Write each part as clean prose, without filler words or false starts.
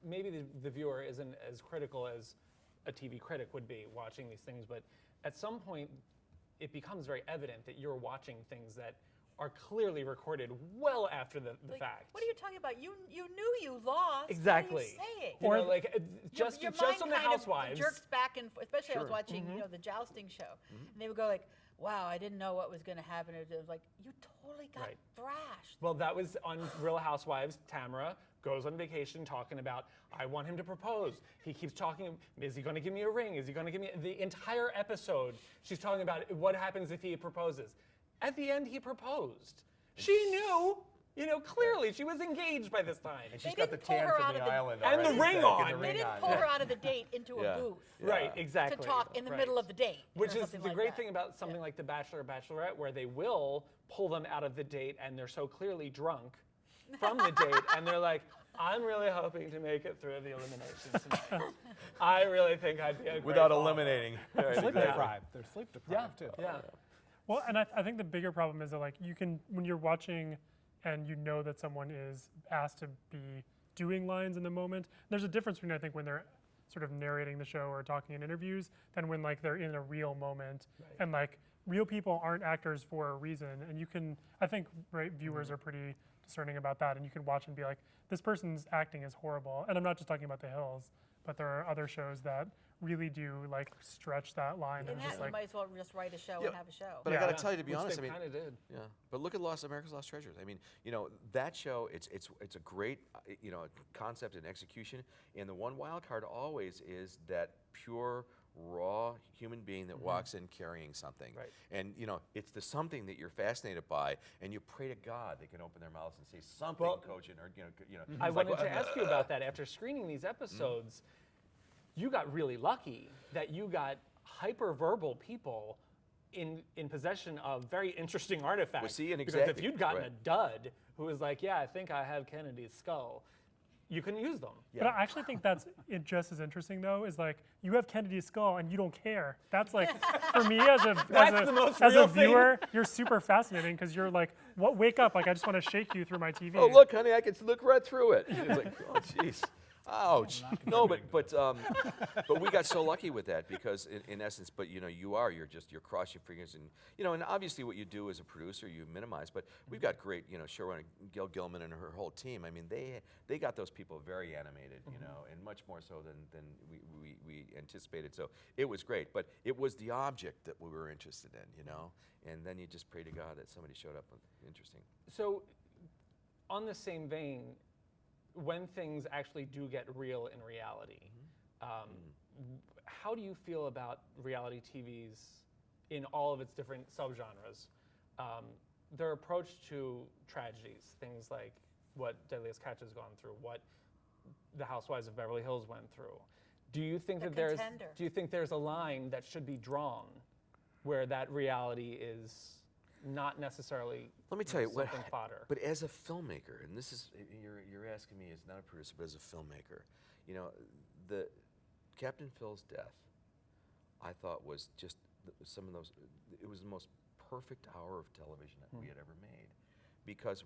maybe the viewer isn't as critical as a TV critic would be watching these things, but at some point it becomes very evident that you're watching things that are clearly recorded well after the fact. What are you talking about? You knew you lost. Exactly. What are you saying? You know, like just your just mind on the kind of Housewives. jerks back and forth. Especially I was watching, Mm-hmm. you know, the jousting show, and they would go like, "Wow, I didn't know what was going to happen." It was like you totally got Right. thrashed. Well, that was on Real Housewives. Tamara goes on vacation talking about, I want him to propose. He keeps talking, is he going to give me a ring? Is he going to give me the entire episode? She's talking about what happens if he proposes. At the end, he proposed. She knew, you know, clearly she was engaged by this time. And she's They got the didn't pull tan her from out the of the- island And the already. ring Exactly, on. the They ring didn't on, pull yeah. her out of the date into Yeah. a booth Right, to exactly. talk in the middle of the date. Which or is something the like great that. thing about something like The Bachelor or Bachelorette, where they will pull them out of the date and they're so clearly drunk from the date, and they're like, I'm really hoping to make it through the eliminations tonight. I really think I'd be a great Without follower." eliminating. Right, Sleep exactly. deprived. They're sleep deprived too. Yeah. Well, and I think the bigger problem is that like you can, when you're watching and you know that someone is asked to be doing lines in the moment, there's a difference between I think when they're sort of narrating the show or talking in interviews than when like they're in a real moment. And like real people aren't actors for a reason. And you can, I think viewers are pretty discerning about that, and you can watch and be like, this person's acting is horrible. And I'm not just talking about The Hills, but there are other shows that really do like stretch that line. In And that, just you like, might as well just write a show Yeah, and have a show. But I got to tell you, to be Which honest, they I mean, kind of did. yeah. But look at America's Lost Treasures. I mean, you know, that show, it's a great, you know, concept and execution. And the one wild card always is that pure, raw human being that walks in carrying something. Right. And, you know, it's the something that you're fascinated by, and you pray to God they can open their mouths and say something Well, cogent, or, you know. I it's like, wanted to ask you about that. After screening these episodes, you got really lucky that you got hyperverbal people in possession of very interesting artifacts. Well, see, and because exactly, if you'd gotten right. a dud who was like, yeah, I think I have Kennedy's skull, you couldn't use them. But I actually think that's just as interesting though, is like you have Kennedy's skull and you don't care. That's like, for me as a, the most as real a thing. viewer, you're super fascinating because you're like, what? Wake up, like I just want to shake you through my TV. Oh, look, honey, I can look right through it. It's like, oh, jeez. Ouch. No, but we got so lucky with that because in essence, but you know, you're cross your fingers and, you know, and obviously what you do as a producer, you minimize, but we've got great, you know, showrunner Gail Gilman and her whole team. I mean, they got those people very animated, you know, and much more so than we anticipated. So it was great, but it was the object that we were interested in, you know, and then you just pray to God that somebody showed up with interesting. So, on the same vein, when things actually do get real in reality, how do you feel about reality TV's in all of its different subgenres? Their approach to tragedies, things like what Deadliest Catch has gone through, what the Housewives of Beverly Hills went through. Do you think The that Contender. do you think there's a line that should be drawn where that reality is not necessarily Let me tell you what. something fodder? But as a filmmaker, and this is you're asking me as not a producer, but as a filmmaker, you know, the Captain Phil's death, I thought was just some of those. It was the most perfect hour of television that we had ever made, because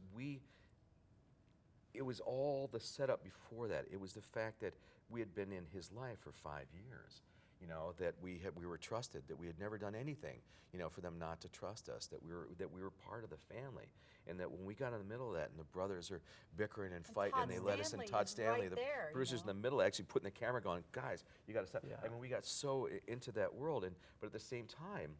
it was all the setup before that. It was the fact that we had been in his life for 5 years. You know, that we were trusted, that we had never done anything, you know, for them not to trust us, that we were part of the family, and that when we got in the middle of that and the brothers are bickering and fighting Todd and they let us in, Stanley Todd is Stanley, right the there, you producers in know. the middle actually putting the camera going, guys, you got to stop. Yeah. I mean, we got so into that world, but at the same time,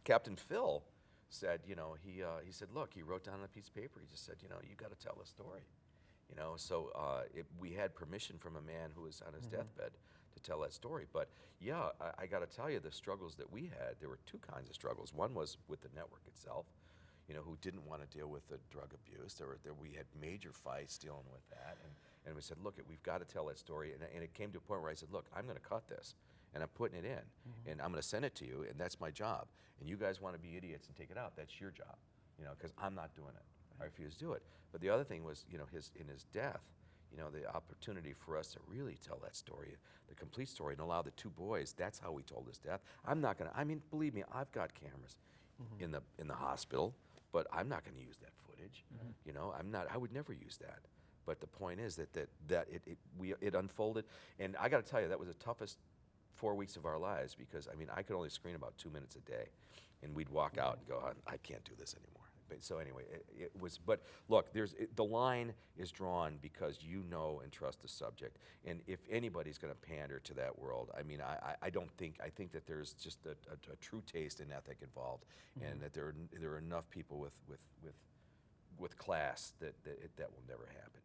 Captain Phil said, you know, he said, look, he wrote down on a piece of paper, he just said, you know, you got to tell the story. You know, so we had permission from a man who was on his deathbed to tell that story. But yeah, I got to tell you, the struggles that we had, there were two kinds of struggles. One was with the network itself, you know, who didn't want to deal with the drug abuse. We had major fights dealing with that, and we said, look, we've got to tell that story. And it came to a point where I said, look, I'm going to cut this, and I'm putting it in, and I'm going to send it to you, and that's my job. And you guys want to be idiots and take it out? That's your job, you know, because I'm not doing it. I refuse to do it. But the other thing was, you know, in his death, you know, the opportunity for us to really tell that story, the complete story, and allow the two boys. That's how we told his death. I'm not gonna. I mean, believe me, I've got cameras in the hospital, but I'm not gonna use that footage. footage. You know, I would never use that. But the point is that it unfolded, and I got to tell you, that was the toughest 4 weeks of our lives, because I mean, I could only screen about 2 minutes a day, and we'd walk out and go, I can't do this anymore. But so anyway, it was. But look, the line is drawn because you know and trust the subject, and if anybody's going to pander to that world, I mean, I don't think. I think that there's just a true taste and ethic involved, and that there are enough people with class that will never happen.